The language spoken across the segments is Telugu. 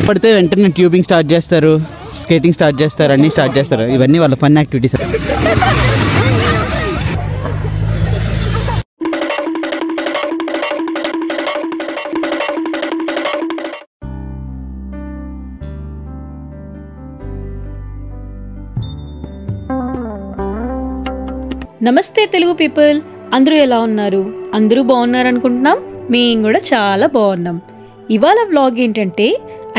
పడితే వెంటనే ట్యూబింగ్ స్టార్ట్ చేస్తారు, స్కేటింగ్ స్టార్ట్ చేస్తారు, అన్నీ స్టార్ట్ చేస్తారు. ఇవన్నీ వాళ్ళ ఫన్ యాక్టివిటీస్. నమస్తే తెలుగు పీపుల్, అందరూ ఎలా ఉన్నారు? అందరూ బాగున్నారు అనుకుంటున్నాం. మేము కూడా చాలా బాగున్నాం. ఇవాళ వ్లాగ్ ఏంటంటే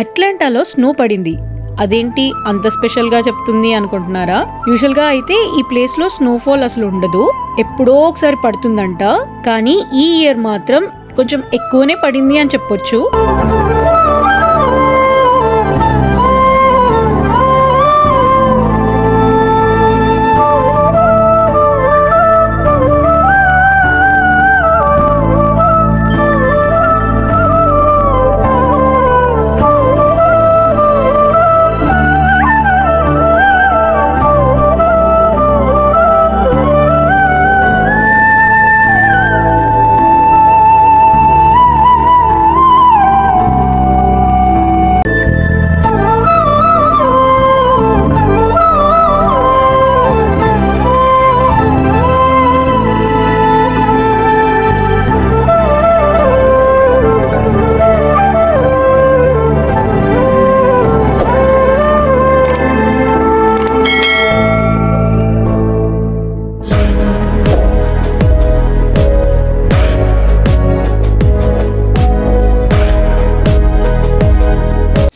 అట్లాంటాలో స్నో పడింది. అదేంటి అంత స్పెషల్ గా చెప్తుంది అనుకుంటున్నారా? యూజువల్ గా అయితే ఈ ప్లేస్ లో స్నోఫాల్ అసలు ఉండదు, ఎప్పుడో ఒకసారి పడుతుందంట. కానీ ఈ ఇయర్ మాత్రం కొంచెం ఎక్కువనే పడింది అని చెప్పొచ్చు.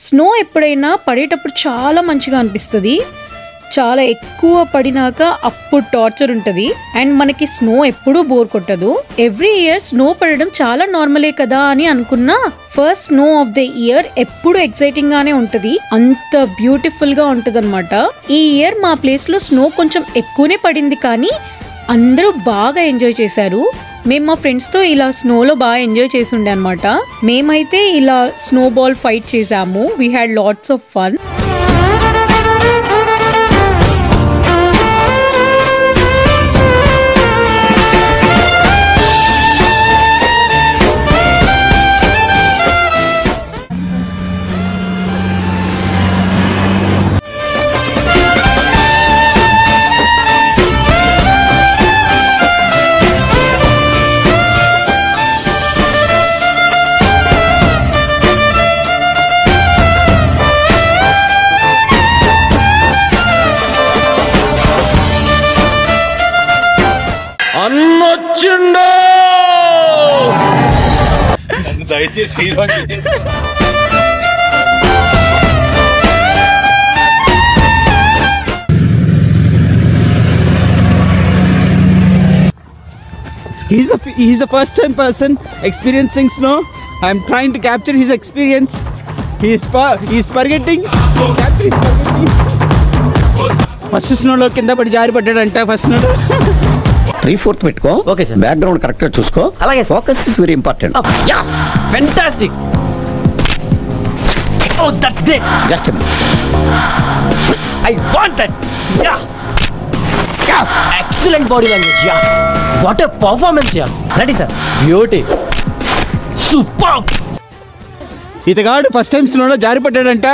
స్నో ఎప్పుడైనా పడేటప్పుడు చాలా మంచిగా అనిపిస్తుంది. చాలా ఎక్కువ పడినాక అప్పుడు టార్చర్ ఉంటుంది. అండ్ మనకి స్నో ఎప్పుడూ బోర్ కొట్టదు. ఎవ్రీ ఇయర్ స్నో పడడం చాలా నార్మలే కదా అని అనుకున్నా, first snow of the year ఎప్పుడు ఎక్సైటింగ్ గానే ఉంటది. అంత బ్యూటిఫుల్ గా ఉంటది అనమాట. ఈ ఇయర్ మా ప్లేస్ లో స్నో కొంచెం ఎక్కువనే పడింది, కానీ అందరూ బాగా ఎంజాయ్ చేశారు. మేము మా ఫ్రెండ్స్తో ఇలా స్నోలో బాగా ఎంజాయ్ చేసి ఉండే అనమాట. మేమైతే ఇలా స్నో బాల్ ఫైట్ చేసాము. We had lots of fun. అన్నొచ్చిండో దయచేసి He's the first time person experiencing snow. I'm trying to capture his experience. He's forgetting. First స్నోలో కింద పడి జారి పడ్డాడంట. ఫస్ట్ స్నో 3/4 పెట్టుకో. Okay sir. బ్యాక్గ్రౌండ్ కరెక్ట్ గా చూసుకో. అలాగే focus is very important. Yeah fantastic. Oh that's great. Just a minute. I want that. Yeah yeah excellent body language. Yeah what a performance. Yeah ready sir. Beauty super. ఇతగాడు ఫస్ట్ టైం స్నోలో జారి పడ్డాడంట.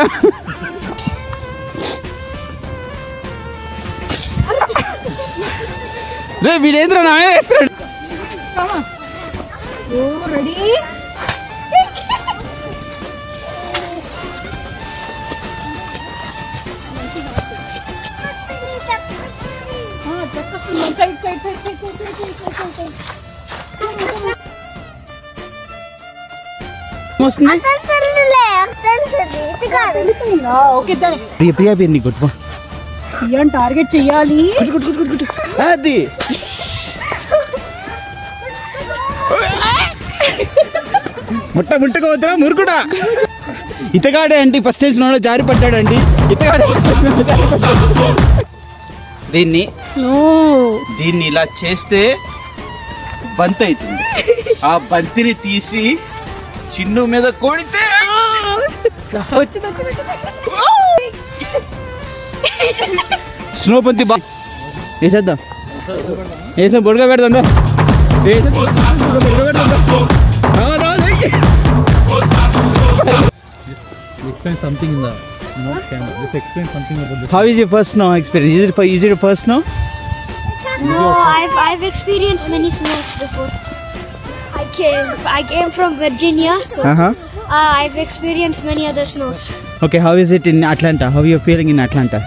రే వీడేంద్ర నామే వేస్తాడు. ప్రియా పేరు కొట్టుకో. టార్గెట్ చెయ్యాలి. అది ముట్టకు వద్దా మురుకుడా. ఇతగాడే అండి ఫస్ట్ స్టేజ్ లో జారి పడ్డాడండి. ఇతగాడే దీన్ని ఇలా చేస్తే బంతి అవుతుంది. ఆ బంతిని తీసి చిన్ను మీద కొడితే స్నో బంతి వేసేద్దాం. వేసాం బొడుగా పెడదా. explain something in the camera. Just explain something about this. How is your first snow experience? Is it your first snow? No, I've experienced many snows before. I came from Virginia, so I've experienced many other snows. Okay, how is it in Atlanta? How are you feeling in Atlanta?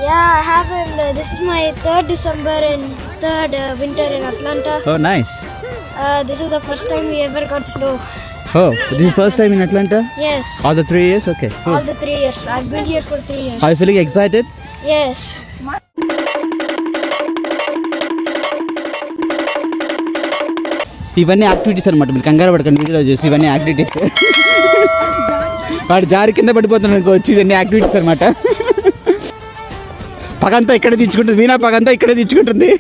Yeah, I haven't. This is my 3rd December and 3rd winter in Atlanta. Oh, nice. This is the first time we ever got snow. Oh, this is first time in Atlanta? Yes. All the 3 years? Okay. Cool. All the 3 years. I've been here for 3 years. Are you feeling excited? Yes. ఇవన్నీ యాక్టివిటీస్ అనమాట. మీరు కంగారు పడకండి, వీడియోలో చూసి ఇవన్నీ యాక్టివిటీస్. వాడు జారి కింద పడిపోతున్నాడు అనుకోవచ్చు. ఇవన్నీ యాక్టివిటీస్ అనమాట. పగంతా ఇక్కడే తెచ్చుకుంటుంది, మీనా పగంతా ఇక్కడే తెచ్చుకుంటుంది.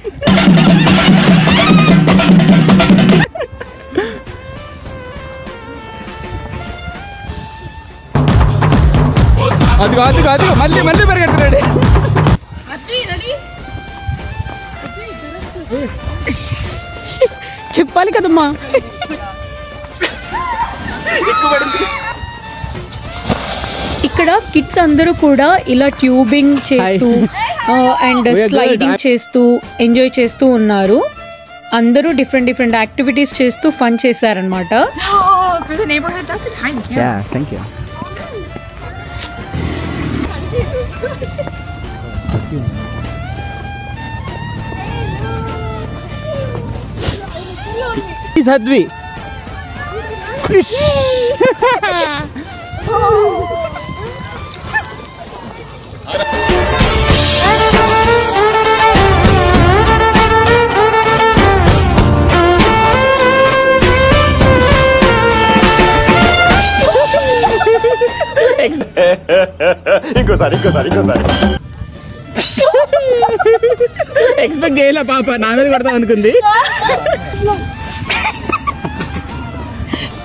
అదిగో అదిగో అదిగో మళ్ళీ మళ్ళీ పరిగెడుతున్నాడు. చెప్పాలి కదమ్మా. ఇక్కడ కిడ్స్ అందరూ కూడా ఇలా ట్యూబింగ్ చేస్తూ అండ్ స్లైడింగ్ చేస్తూ ఎంజాయ్ చేస్తూ ఉన్నారు. అందరూ డిఫరెంట్ డిఫరెంట్ యాక్టివిటీస్ చేస్తూ ఫన్ చేశారనమాట. Sadhvi. ఇంకోసారి ఎక్స్పెక్ట్ చేయలే పాప, నా మీద కొడతాం అనుకుంది.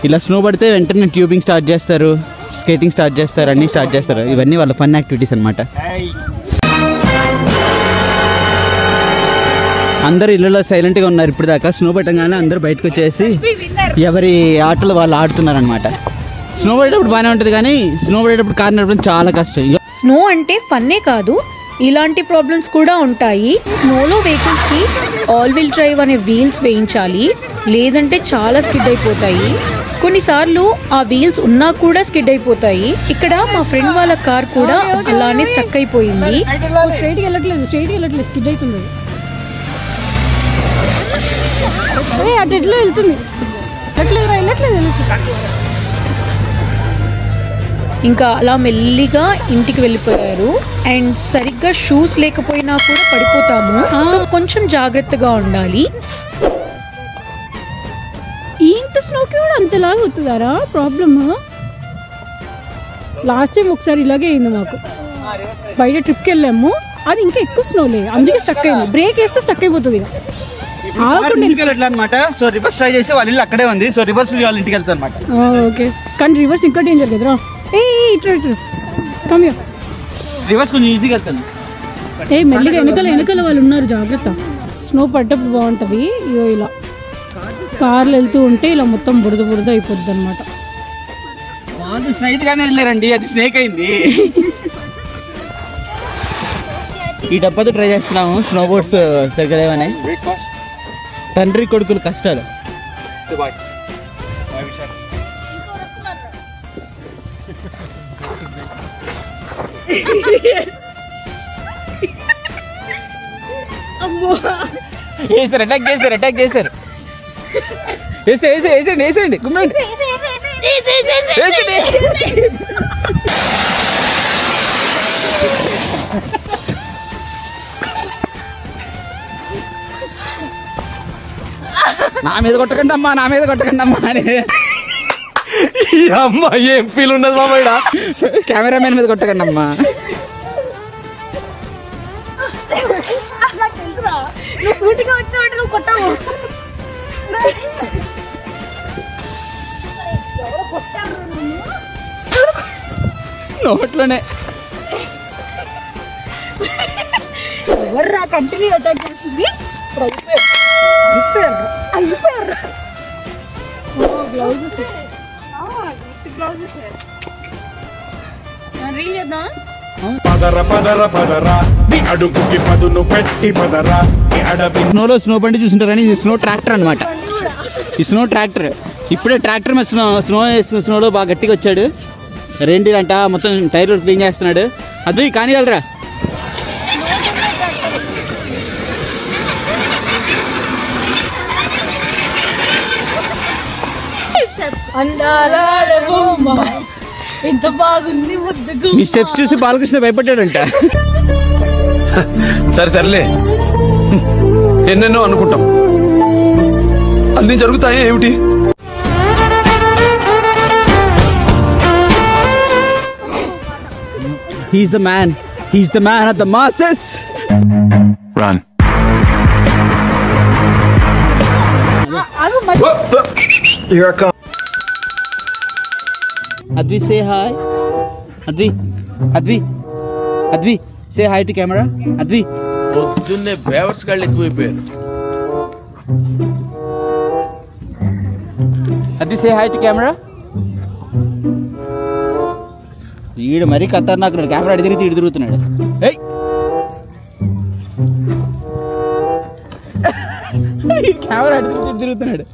ఇలా స్నో పడితే వెంటనే ట్యూబింగ్ స్టార్ట్ చేస్తారు, స్కేటింగ్ స్టార్ట్ చేస్తారు, అన్నీ స్టార్ట్ చేస్తారు. ఇవన్నీ వాళ్ళ ఫన్ యాక్టివిటీస్ అనమాట. అందరూ ఇళ్ళలో సైలెంట్గా ఉన్నారు ఇప్పుడు దాకా. స్నో పట్టంగానే అందరూ బయటకు వచ్చేసి ఎవరి ఆటలు వాళ్ళు ఆడుతున్నారు అనమాట. స్నో పడేటప్పుడు బాగానే ఉంటుంది, కానీ స్నో పడేటప్పుడు కారు నడపడం చాలా కష్టం. స్నో అంటే ఫన్నే కాదు, ఇలాంటి ప్రాబ్లమ్స్ కూడా ఉంటాయి. స్నోలో వెహికల్స్ కి ఆల్ వీల్ డ్రైవ్ అనే వీల్స్ వేయించాలి, లేదంటే చాలా స్కిడ్ అయిపోతాయి. కొన్నిసార్లు ఆ వీల్స్ ఉన్నా కూడా స్కిడ్ అయిపోతాయి. ఇక్కడ మా ఫ్రెండ్ వాళ్ళ కార్ కూడా అలానే స్టక్ అయిపోయింది. స్ట్రైట్ వెళ్ళట్లేదు స్కిడ్ అవుతుంది. అటు ఎట్లా వెళ్తుంది, ఇంకా అలా మెల్లిగా ఇంటికి వెళ్ళిపోయారు. అండ్ సరిగ్గా షూస్ లేకపోయినా కూడా పడిపోతాము, సో కొంచెం జాగ్రత్తగా ఉండాలి. ఇంత స్నోకి కూడా అంతలాగా అవుతుందారా ప్రాబ్లమ్? లాస్ట్ టైం ఒకసారి ఇలాగే అయింది మాకు. బయట ట్రిప్కి వెళ్ళాము, అది ఇంకా ఎక్కువ స్నో లేదు, అందుకే స్టక్ అయింది. బ్రేక్ వేస్తే స్టక్ అయిపోతుంది. అనమాట. సో రివర్స్ ట్రై చేసి వాళ్ళ ఇల్లు అక్కడే ఉంది. సో రివర్స్ వాళ్ళ ఇంటికి వెళ్తారు అనమాట. ఓకే, కానీ రివర్స్ ఇంకా డేంజర్ కదరా. రివర్స్ కొంచెం ఈజీగా వెళ్తాను. మెల్లిగా వెనకాల వాళ్ళు ఉన్నారు, జాగ్రత్త. స్నో పడ్డప్పుడు బాగుంటది. ఇగో ఇలా కార్లు వెళ్తూ ఉంటే ఇలా మొత్తం బురద అయిపోద్ది అనమాట. స్ట్రైట్ గానే వెళ్ళారండి, అది స్నేక్ అయింది. ఈ డబ్బాతో ట్రై చేస్తున్నాము. స్నో బోర్డ్స్ సరిగ్గా లేవని. తండ్రి కొడుకులు కష్టాలు. అటాక్ చేశారు. వేసేయండి గుమ్మండి. నా మీద కొట్టకండి అమ్మా అని. అమ్మా ఏం ఫీల్ ఉన్నది మామయ్య? కెమెరామెన్ మీద కొట్టకండి అమ్మా. నోట్లోనే ఎవర్రా కంటిన్యూ అటాక్ చేసింది? అయిపోయారు. రీల్ చేద్దాం. పదర పదర పదర నీ అడుగుకి పదును పెట్టి పదర నీ అడవి. స్నోలో స్నో బండి చూస్తుంటారని ఇది స్నో ట్రాక్టర్ అనమాట. ఈ స్నో ట్రాక్టర్ ఇప్పుడే ట్రాక్టర్ మీద స్నోలో బాగా గట్టిగా వచ్చాడు. రెండింట మొత్తం టైర్ క్లీన్ చేస్తున్నాడు. అది కానిగలరా. ఎంత బాగుంది ముద్దుగు. ఈ స్టెప్స్ చూసి బాలకృష్ణ భయపడ్డాడంట. సరే సర్లే, ఎన్నెన్నో అనుకుంటాం, అన్ని జరుగుతాయి ఏమిటి? He's the man. He's the man of the masses. Run. Here I come. Advi, say hi. Advi, say hi to camera. Advi. పొద్దున్నే బేవర్స్ గాళ్ళు ఎక్కువైపోయారు. Advi, say hi to camera. ఈడు మరీ ఖతర్నాక్ కెమెరా అడి తిరిగి తిరుగుతున్నాడు. కెమెరా అడి తిరుగుతున్నాడు.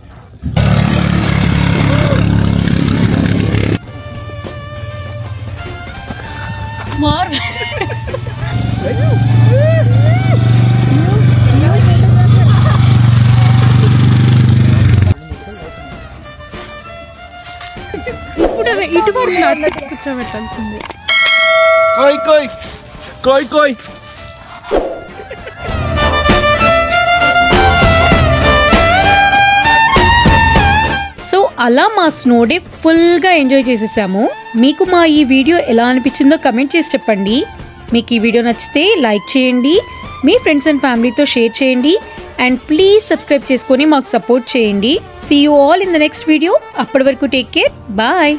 ఇటువంటి కూర్చోబెట్టాల్సింది. కోయ్ సో అలా మా స్నో డే ఫుల్గా ఎంజాయ్ చేసేసాము. మీకు మా ఈ వీడియో ఎలా అనిపించిందో కమెంట్ చేసి చెప్పండి. మీకు ఈ వీడియో నచ్చితే లైక్ చేయండి, మీ ఫ్రెండ్స్ అండ్ ఫ్యామిలీతో షేర్ చేయండి, అండ్ ప్లీజ్ సబ్స్క్రైబ్ చేసుకొని మాకు సపోర్ట్ చేయండి. See you all in the next video. అప్పటి వరకు టేక్ కేర్, బాయ్.